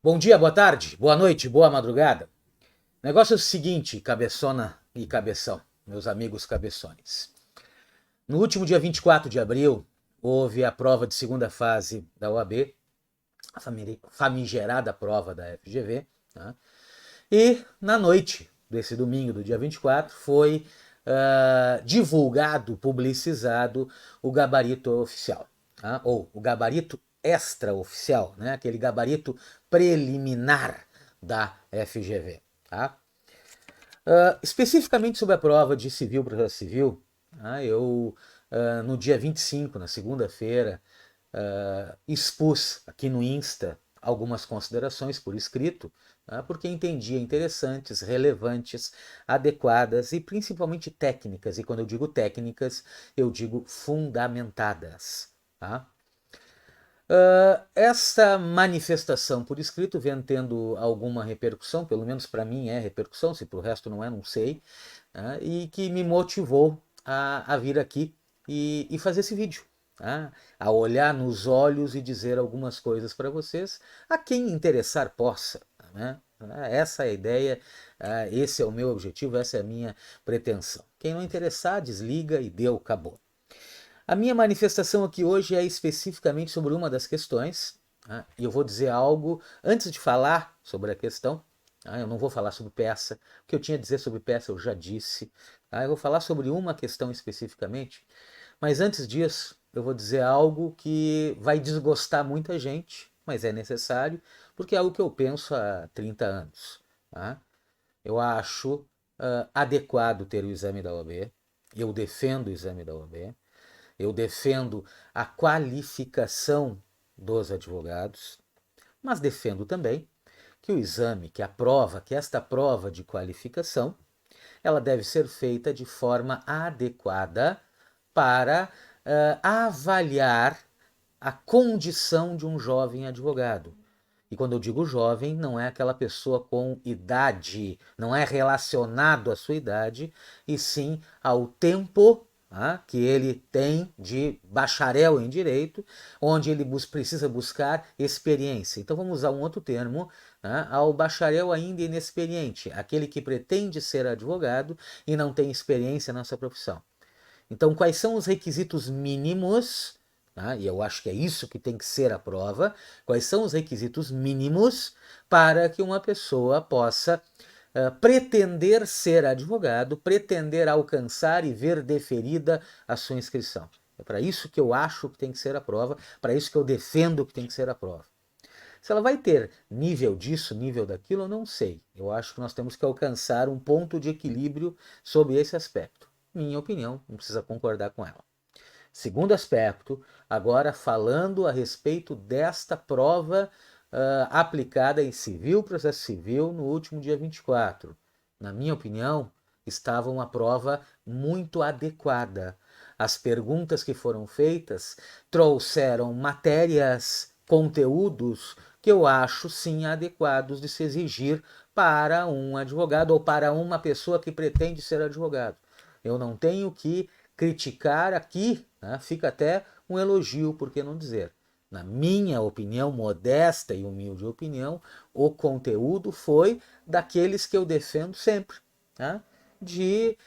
Bom dia, boa tarde, boa noite, boa madrugada. O negócio é o seguinte, cabeçona e cabeção, meus amigos cabeçones. No último dia 24 de abril, houve a prova de segunda fase da OAB, a famigerada prova da FGV, tá? E na noite desse domingo, do dia 24, foi divulgado, publicizado o gabarito oficial, tá? Ou o gabarito extraoficial, né? Aquele gabarito preliminar da FGV. Tá? Especificamente sobre a prova de civil processo civil, tá? Eu, no dia 25, na segunda-feira, expus aqui no Insta algumas considerações por escrito, tá? Porque entendia interessantes, relevantes, adequadas e principalmente técnicas. E quando eu digo técnicas, eu digo fundamentadas. Tá? Essa manifestação por escrito vem tendo alguma repercussão, pelo menos para mim é repercussão, se para o resto não é, não sei, né? E que me motivou a vir aqui e fazer esse vídeo, tá? A olhar nos olhos e dizer algumas coisas para vocês, a quem interessar possa, né? Essa é a ideia, esse é o meu objetivo, essa é a minha pretensão. Quem não interessar, desliga e deu, acabou. A minha manifestação aqui hoje é especificamente sobre uma das questões, tá? E eu vou dizer algo antes de falar sobre a questão. Tá? Eu não vou falar sobre peça, o que eu tinha a dizer sobre peça eu já disse. Tá? Eu vou falar sobre uma questão especificamente, mas antes disso eu vou dizer algo que vai desgostar muita gente, mas é necessário, porque é algo que eu penso há 30 anos. Tá? Eu acho adequado ter o exame da OAB, eu defendo o exame da OAB, eu defendo a qualificação dos advogados, mas defendo também que o exame, que a prova, que esta prova de qualificação, ela deve ser feita de forma adequada para avaliar a condição de um jovem advogado. E quando eu digo jovem, não é aquela pessoa com idade, não é relacionado à sua idade, e sim ao tempo que ele tem de bacharel em direito, onde ele precisa buscar experiência. Então vamos usar um outro termo, ao bacharel ainda inexperiente, aquele que pretende ser advogado e não tem experiência nessa profissão. Então, quais são os requisitos mínimos? Tá? E eu acho que é isso que tem que ser a prova. Quais são os requisitos mínimos para que uma pessoa possa pretender ser advogado, pretender alcançar e ver deferida a sua inscrição? É para isso que eu acho que tem que ser a prova, para isso que eu defendo que tem que ser a prova. Se ela vai ter nível disso, nível daquilo, eu não sei. Eu acho que nós temos que alcançar um ponto de equilíbrio sobre esse aspecto. Minha opinião, não precisa concordar com ela. Segundo aspecto, agora falando a respeito desta prova aplicada em civil, processo civil, no último dia 24. Na minha opinião, estava uma prova muito adequada. As perguntas que foram feitas trouxeram matérias, conteúdos que eu acho sim adequados de se exigir para um advogado ou para uma pessoa que pretende ser advogado. Eu não tenho que criticar aqui, né? Fica até um elogio, por que não dizer? Na minha opinião, modesta e humilde opinião, o conteúdo foi daqueles que eu defendo sempre, tá? De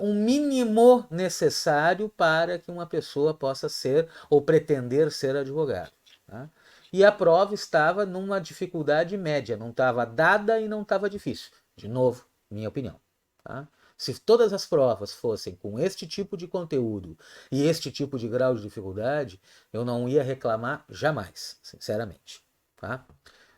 um mínimo necessário para que uma pessoa possa ser ou pretender ser advogado. Tá? E a prova estava numa dificuldade média, não estava dada e não estava difícil. De novo, minha opinião. Tá? Se todas as provas fossem com este tipo de conteúdo e este tipo de grau de dificuldade, eu não ia reclamar jamais, sinceramente. Tá?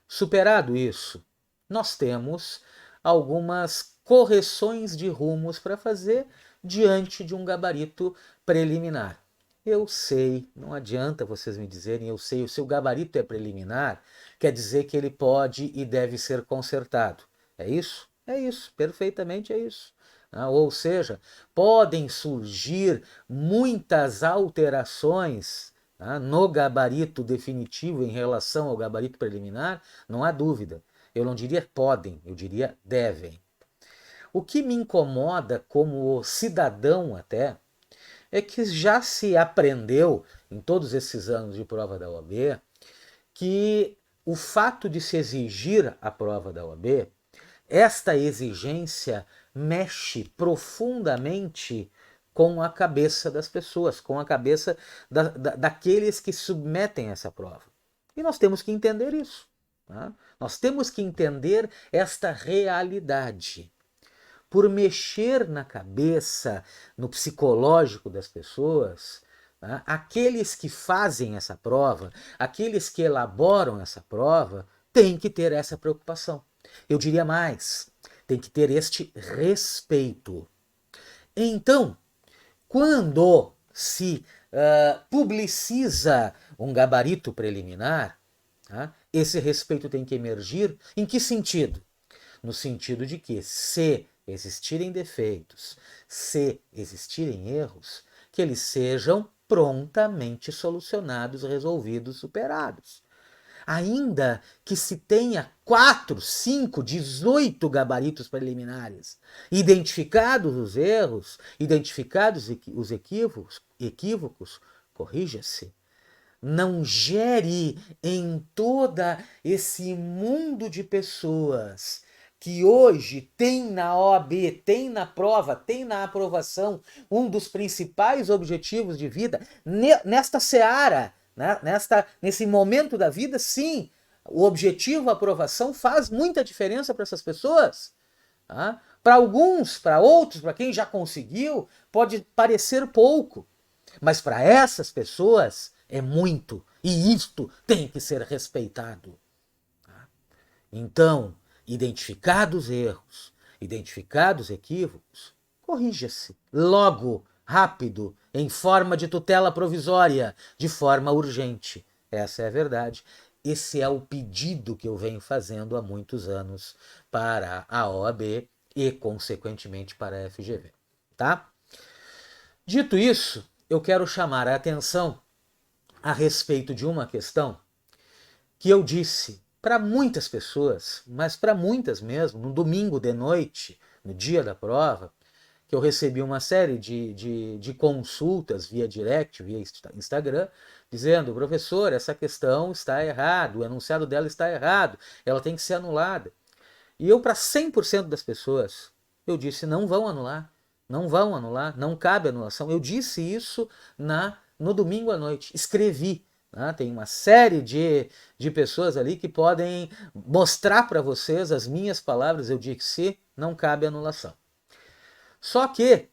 Superado isso, nós temos algumas correções de rumos para fazer diante de um gabarito preliminar. Eu sei, não adianta vocês me dizerem, eu sei, se o gabarito é preliminar, quer dizer que ele pode e deve ser consertado. É isso? É isso, perfeitamente é isso. Ou seja, podem surgir muitas alterações no gabarito definitivo em relação ao gabarito preliminar, não há dúvida. Eu não diria podem, eu diria devem. O que me incomoda como cidadão até é que já se aprendeu em todos esses anos de prova da OAB que o fato de se exigir a prova da OAB, esta exigência mexe profundamente com a cabeça das pessoas, com a cabeça daqueles que submetem essa prova. E nós temos que entender isso. Tá? Nós temos que entender esta realidade. Por mexer na cabeça, no psicológico das pessoas, tá? Aqueles que fazem essa prova, aqueles que elaboram essa prova, têm que ter essa preocupação. Eu diria mais, tem que ter este respeito. Então, quando se publiciza um gabarito preliminar, tá? Esse respeito tem que emergir em que sentido? No sentido de que, se existirem defeitos, se existirem erros, que eles sejam prontamente solucionados, resolvidos, superados. Ainda que se tenha 4, 5, 18 gabaritos preliminares, identificados os erros, identificados os equívocos, corrija-se. Não gere em toda esse mundo de pessoas que hoje tem na OAB, tem na prova, tem na aprovação, um dos principais objetivos de vida, nesta seara, né? Nesse momento da vida, sim, o objetivo, a aprovação faz muita diferença para essas pessoas. Tá? Para alguns, para outros, para quem já conseguiu, pode parecer pouco, mas para essas pessoas é muito, e isto tem que ser respeitado. Tá? Então, identificados erros, identificados equívocos, corrija-se logo, rápido, em forma de tutela provisória, de forma urgente. Essa é a verdade. Esse é o pedido que eu venho fazendo há muitos anos para a OAB e, consequentemente, para a FGV. Tá? Dito isso, eu quero chamar a atenção a respeito de uma questão que eu disse para muitas pessoas, mas para muitas mesmo, no domingo de noite, no dia da prova, que eu recebi uma série de consultas via direct, via Instagram, dizendo: professor, essa questão está errada, o enunciado dela está errado, ela tem que ser anulada. E eu, para 100% das pessoas, eu disse: não vão anular, não vão anular, não cabe anulação. Eu disse isso no domingo à noite, escrevi. Tem uma série de pessoas ali que podem mostrar para vocês as minhas palavras. Eu disse: não cabe anulação. Só que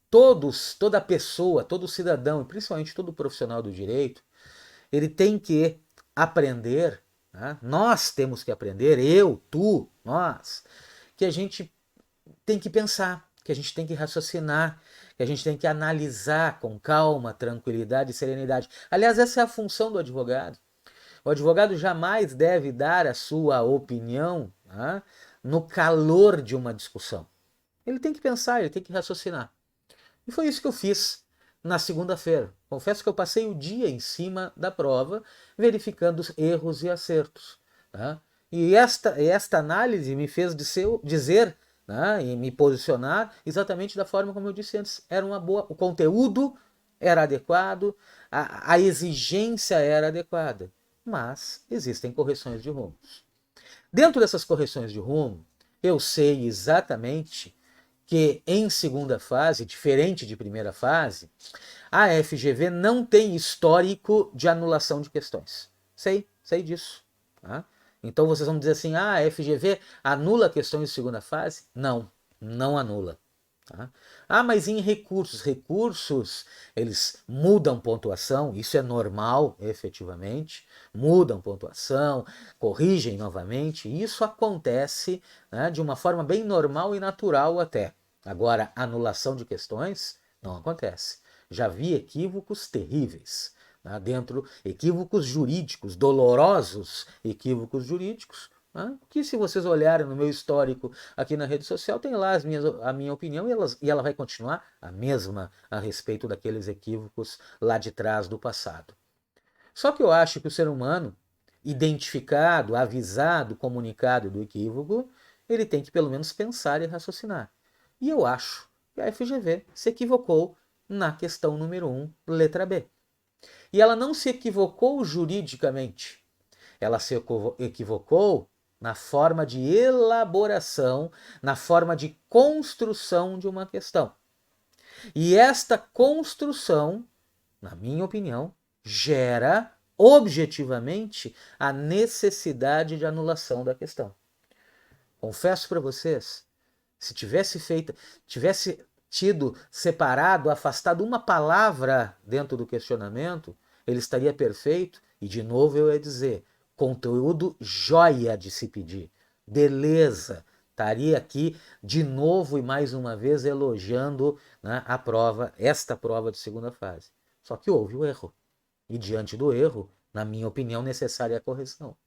toda pessoa, todo cidadão, e principalmente todo profissional do direito, ele tem que aprender, nós temos que aprender, eu, tu, nós, que a gente tem que pensar, que a gente tem que raciocinar, que a gente tem que analisar com calma, tranquilidade e serenidade. Aliás, essa é a função do advogado. O advogado jamais deve dar a sua opinião no calor de uma discussão. Ele tem que pensar, ele tem que raciocinar. E foi isso que eu fiz na segunda-feira. Confesso que eu passei o dia em cima da prova, verificando os erros e acertos. E esta análise me fez dizer e me posicionar exatamente da forma como eu disse antes. Era uma boa, o conteúdo era adequado, a exigência era adequada, mas existem correções de rumos. Dentro dessas correções de rumo, eu sei exatamente que em segunda fase, diferente de primeira fase, a FGV não tem histórico de anulação de questões. Sei disso. Tá? Então vocês vão dizer assim: a FGV anula questões de segunda fase? Não, não anula. Tá? Mas em recursos eles mudam pontuação, isso é normal, efetivamente, mudam pontuação, corrigem novamente, e isso acontece de uma forma bem normal e natural até. Agora, anulação de questões não acontece. Já vi equívocos terríveis, equívocos jurídicos, dolorosos equívocos jurídicos, que, se vocês olharem no meu histórico aqui na rede social, tem lá a minha opinião, e ela vai continuar a mesma a respeito daqueles equívocos lá de trás do passado. Só que eu acho que o ser humano, identificado, avisado, comunicado do equívoco, ele tem que pelo menos pensar e raciocinar. E eu acho que a FGV se equivocou na questão número 1, letra B. E ela não se equivocou juridicamente. ela se equivocou na forma de elaboração, na forma de construção de uma questão. E esta construção, na minha opinião, gera objetivamente a necessidade de anulação da questão. Confesso para vocês, se tivesse tido separado, afastado uma palavra dentro do questionamento, ele estaria perfeito. E de novo eu ia dizer, conteúdo jóia de se pedir. Beleza, estaria aqui de novo e mais uma vez elogiando, né, a prova, esta prova de segunda fase. Só que houve o erro. E diante do erro, na minha opinião, necessária a correção.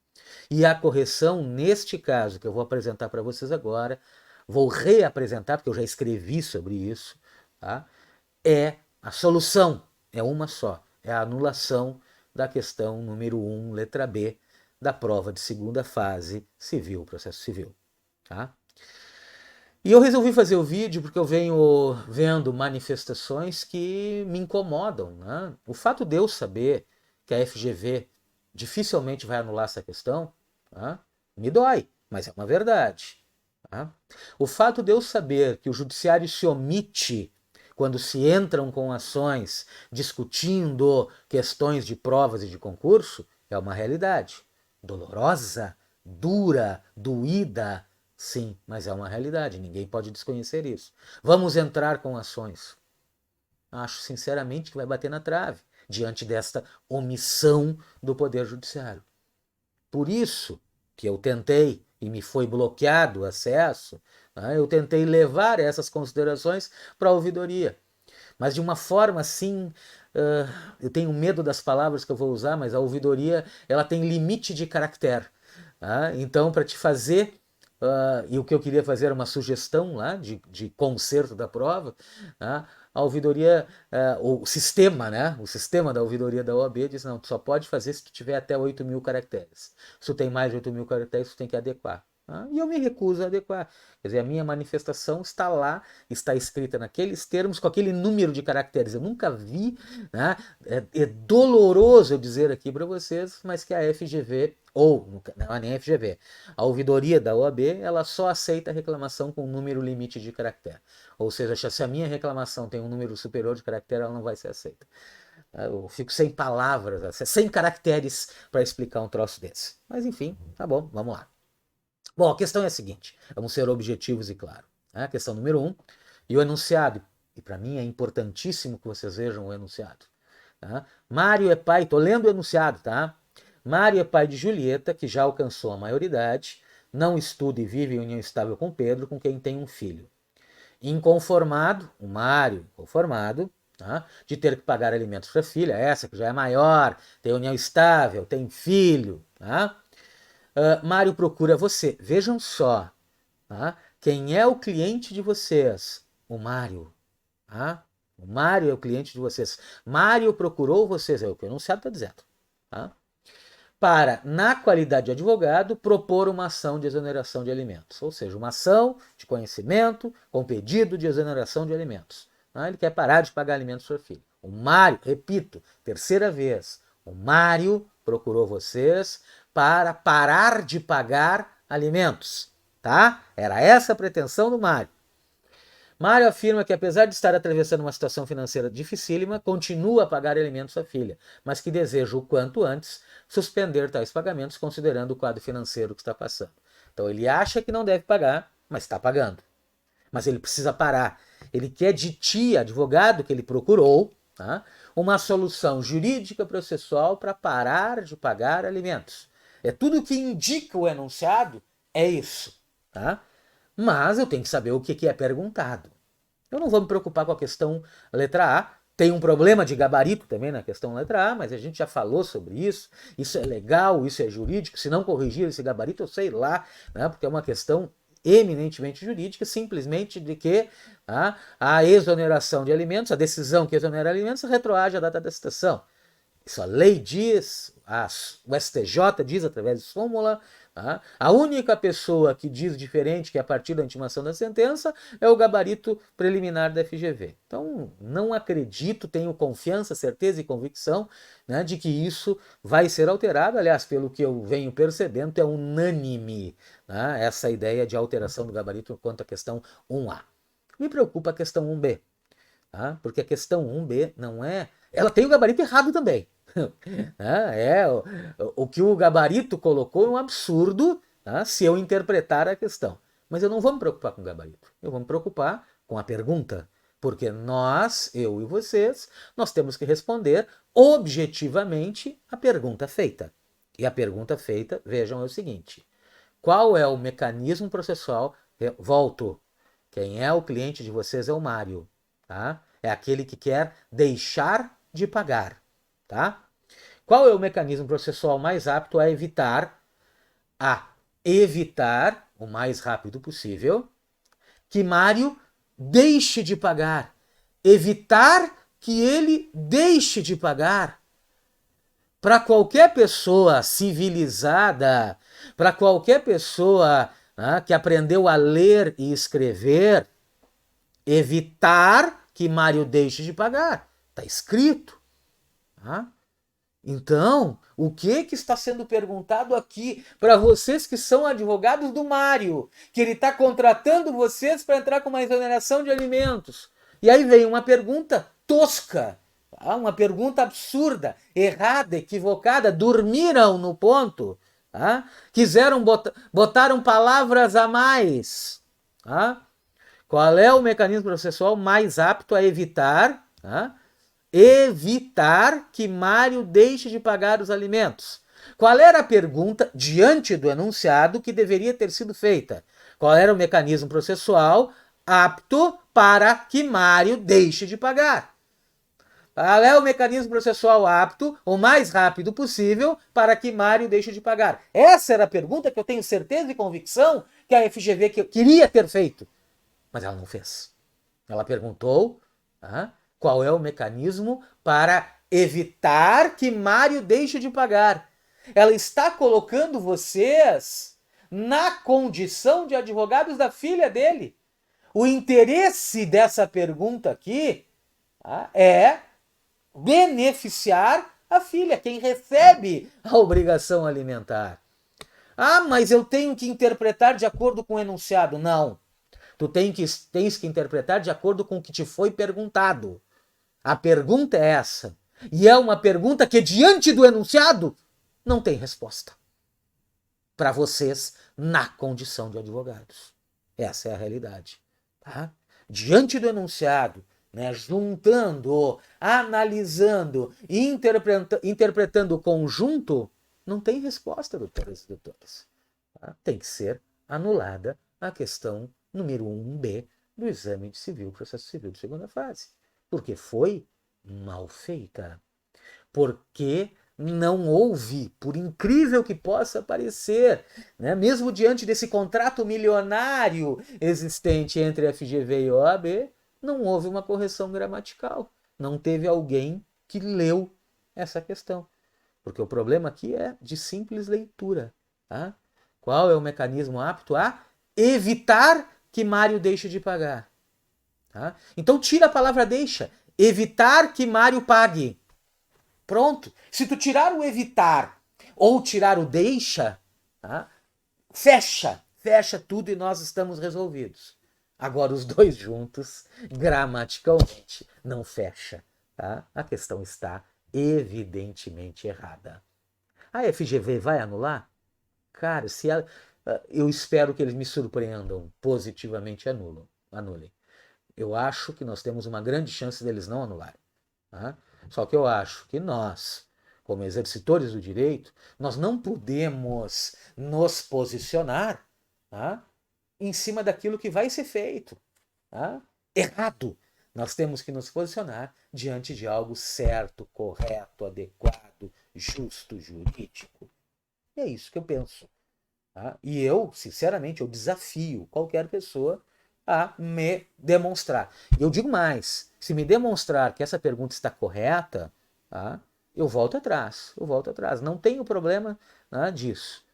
E a correção, neste caso, que eu vou apresentar para vocês agora, vou reapresentar, porque eu já escrevi sobre isso, tá? É a solução, é uma só, é a anulação da questão número 1, letra B, da prova de segunda fase civil, processo civil. Tá? E eu resolvi fazer o vídeo porque eu venho vendo manifestações que me incomodam. Né? O fato de eu saber que a FGV dificilmente vai anular essa questão, tá? Me dói, mas é uma verdade. Tá? O fato de eu saber que o judiciário se omite quando se entram com ações discutindo questões de provas e de concurso é uma realidade. Dolorosa, dura, doída, sim, mas é uma realidade, ninguém pode desconhecer isso. Vamos entrar com ações. Acho sinceramente que vai bater na trave diante desta omissão do Poder Judiciário. Por isso que eu tentei, e me foi bloqueado o acesso, né, eu tentei levar essas considerações para a ouvidoria. Mas de uma forma assim, eu tenho medo das palavras que eu vou usar, mas a ouvidoria ela tem limite de caractere. Tá? Então, para te fazer, e o que eu queria fazer era uma sugestão lá de conserto da prova, tá? A ouvidoria, o sistema, né? O sistema da ouvidoria da OAB diz, não, tu só pode fazer se tu tiver até 8.000 caracteres. Se tu tem mais de 8.000 caracteres, tu tem que adequar. Tá? E eu me recuso a adequar. Quer dizer, a minha manifestação está lá, está escrita naqueles termos, com aquele número de caracteres. Eu nunca vi, né? É doloroso eu dizer aqui para vocês, mas que a FGV, ou não é nem a FGV, a ouvidoria da OAB, ela só aceita a reclamação com número limite de caractere. Ou seja, se a minha reclamação tem um número superior de caractere, ela não vai ser aceita. Eu fico sem palavras, sem caracteres para explicar um troço desse. Mas enfim, tá bom, vamos lá. Bom, a questão é a seguinte, vamos ser objetivos e claros. A questão número 1, e o enunciado, e para mim é importantíssimo que vocês vejam o enunciado. Tá? Mário é pai, estou lendo o enunciado, tá? Mário é pai de Julieta, que já alcançou a maioridade, não estuda e vive em união estável com Pedro, com quem tem um filho. Inconformado, o Mário, conformado, tá? De ter que pagar alimentos para a filha, essa que já é maior, tem união estável, tem filho, tá? Mário procura você. Vejam só, tá? Quem é o cliente de vocês? O Mário. Tá? O Mário é o cliente de vocês. Mário procurou vocês, é o que o enunciado está dizendo. Tá? Para, na qualidade de advogado, propor uma ação de exoneração de alimentos. Ou seja, uma ação de conhecimento com pedido de exoneração de alimentos. Tá? Ele quer parar de pagar alimentos para o filho. O Mário, repito, terceira vez, o Mário procurou vocês para parar de pagar alimentos. Tá? Era essa a pretensão do Mário. Mário afirma que, apesar de estar atravessando uma situação financeira dificílima, continua a pagar alimentos à filha, mas que deseja o quanto antes suspender tais pagamentos, considerando o quadro financeiro que está passando. Então ele acha que não deve pagar, mas está pagando. Mas ele precisa parar. Ele quer de ti, advogado que ele procurou, tá? Uma solução jurídica processual para parar de pagar alimentos. É tudo que indica o enunciado, é isso. Tá? Mas eu tenho que saber o que é perguntado. Eu não vou me preocupar com a questão letra A. Tem um problema de gabarito também na questão letra A, mas a gente já falou sobre isso. Isso é legal, isso é jurídico. Se não corrigir esse gabarito, eu sei lá, né? Porque é uma questão eminentemente jurídica, simplesmente de que a exoneração de alimentos, a decisão que exonera alimentos, retroage à data da citação. Isso a lei diz, o STJ diz através de súmula, tá? A única pessoa que diz diferente, que é a partir da intimação da sentença, é o gabarito preliminar da FGV. Então, não acredito, tenho confiança, certeza e convicção, né, de que isso vai ser alterado. Aliás, pelo que eu venho percebendo, é unânime, né, essa ideia de alteração do gabarito quanto à questão 1A. Me preocupa a questão 1B, tá? Porque a questão 1B não é... Ela tem o gabarito errado também. O que o gabarito colocou é um absurdo, tá? Se eu interpretar a questão. Mas eu não vou me preocupar com o gabarito. Eu vou me preocupar com a pergunta. Porque nós, eu e vocês, nós temos que responder objetivamente a pergunta feita. E a pergunta feita, vejam, é o seguinte: qual é o mecanismo processual? Volto. Quem é o cliente de vocês é o Mário, tá? É aquele que quer deixar de pagar, tá? Qual é o mecanismo processual mais apto a evitar o mais rápido possível que Mário deixe de pagar, evitar que ele deixe de pagar? Para qualquer pessoa civilizada, para qualquer pessoa, né, que aprendeu a ler e escrever, evitar que Mário deixe de pagar. Está escrito. Tá? Então, o que está sendo perguntado aqui para vocês que são advogados do Mário? Que ele está contratando vocês para entrar com uma exoneração de alimentos. E aí vem uma pergunta tosca, tá? Uma pergunta absurda, errada, equivocada, dormiram no ponto, tá? Quiseram botaram palavras a mais. Tá? Qual é o mecanismo processual mais apto a evitar, tá? Evitar que Mário deixe de pagar os alimentos? Qual era a pergunta diante do enunciado que deveria ter sido feita? Qual era o mecanismo processual apto para que Mário deixe de pagar? Qual é o mecanismo processual apto, o mais rápido possível, para que Mário deixe de pagar? Essa era a pergunta que eu tenho certeza e convicção que a FGV queria ter feito. Mas ela não fez. Ela perguntou qual é o mecanismo para evitar que Mário deixe de pagar. Ela está colocando vocês na condição de advogados da filha dele. O interesse dessa pergunta aqui é beneficiar a filha, quem recebe a obrigação alimentar. Mas eu tenho que interpretar de acordo com o enunciado. Não. Tu tens que interpretar de acordo com o que te foi perguntado. A pergunta é essa. E é uma pergunta que, diante do enunciado, não tem resposta. Para vocês, na condição de advogados. Essa é a realidade. Tá? Diante do enunciado, né, juntando, analisando, interpretando o conjunto, não tem resposta, doutoras e doutores. Tá? Tem que ser anulada a questão número 1B do exame de civil, processo civil de segunda fase. Porque foi mal feita. Porque não houve, por incrível que possa parecer, né, mesmo diante desse contrato milionário existente entre a FGV e a OAB, não houve uma correção gramatical. Não teve alguém que leu essa questão. Porque o problema aqui é de simples leitura. Tá? Qual é o mecanismo apto a evitar que Mário deixe de pagar? Tá? Então tira a palavra deixa. Evitar que Mário pague. Pronto. Se tu tirar o evitar ou tirar o deixa, tá? Fecha tudo e nós estamos resolvidos. Agora os dois juntos, gramaticalmente, não fecha. Tá? A questão está evidentemente errada. A FGV vai anular? Cara, eu espero que eles me surpreendam positivamente e anulem. Eu acho que nós temos uma grande chance deles não anularem. Tá? Só que eu acho que nós, como exercitores do direito, nós não podemos nos posicionar, tá, em cima daquilo que vai ser feito. Tá? Errado. Nós temos que nos posicionar diante de algo certo, correto, adequado, justo, jurídico. E é isso que eu penso. Tá? E eu, sinceramente, eu desafio qualquer pessoa a me demonstrar. Eu digo mais, se me demonstrar que essa pergunta está correta, tá, eu volto atrás, eu volto atrás. Não tenho problema, né, disso.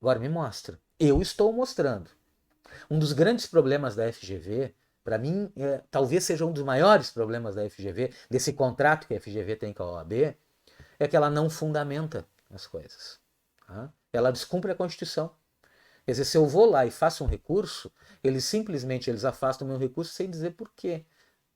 Agora me mostra. Eu estou mostrando. Um dos grandes problemas da FGV, para mim, talvez seja um dos maiores problemas da FGV, desse contrato que a FGV tem com a OAB, é que ela não fundamenta as coisas. Tá? Ela descumpre a Constituição. Quer dizer, se eu vou lá e faço um recurso, eles afastam o meu recurso sem dizer por quê.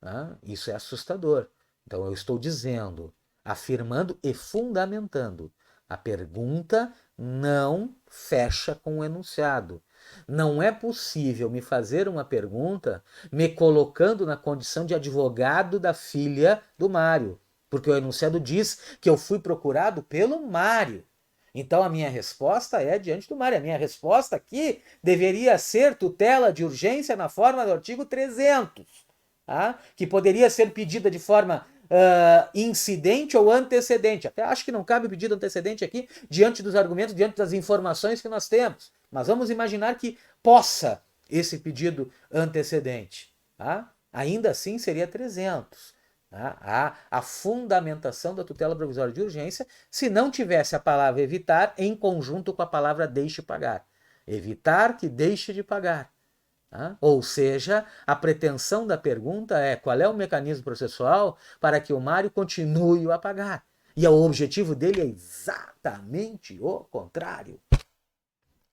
Tá? Isso é assustador. Então eu estou dizendo, afirmando e fundamentando. A pergunta não fecha com o enunciado. Não é possível me fazer uma pergunta me colocando na condição de advogado da filha do Mário, porque o enunciado diz que eu fui procurado pelo Mário. Então a minha resposta é diante do Mário. A minha resposta aqui deveria ser tutela de urgência na forma do artigo 300, tá? Que poderia ser pedida de forma incidente ou antecedente. Até acho que não cabe pedido antecedente aqui, diante dos argumentos, diante das informações que nós temos. Mas vamos imaginar que possa esse pedido antecedente. Tá? Ainda assim seria 300. Tá? A fundamentação da tutela provisória de urgência se não tivesse a palavra evitar em conjunto com a palavra deixe pagar. Evitar que deixe de pagar. Tá? Ou seja, a pretensão da pergunta é qual é o mecanismo processual para que o Mário continue a pagar. E o objetivo dele é exatamente o contrário.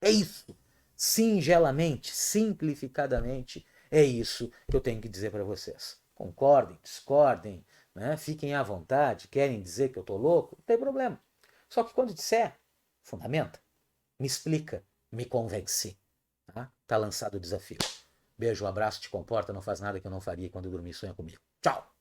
É isso. Singelamente, simplificadamente, é isso que eu tenho que dizer para vocês. Concordem, discordem, né? Fiquem à vontade, querem dizer que eu estou louco, não tem problema. Só que quando disser, fundamenta, me explica, me convence. Tá lançado o desafio. Beijo, um abraço, te comporta, não faz nada que eu não faria quando dormir, sonha comigo. Tchau!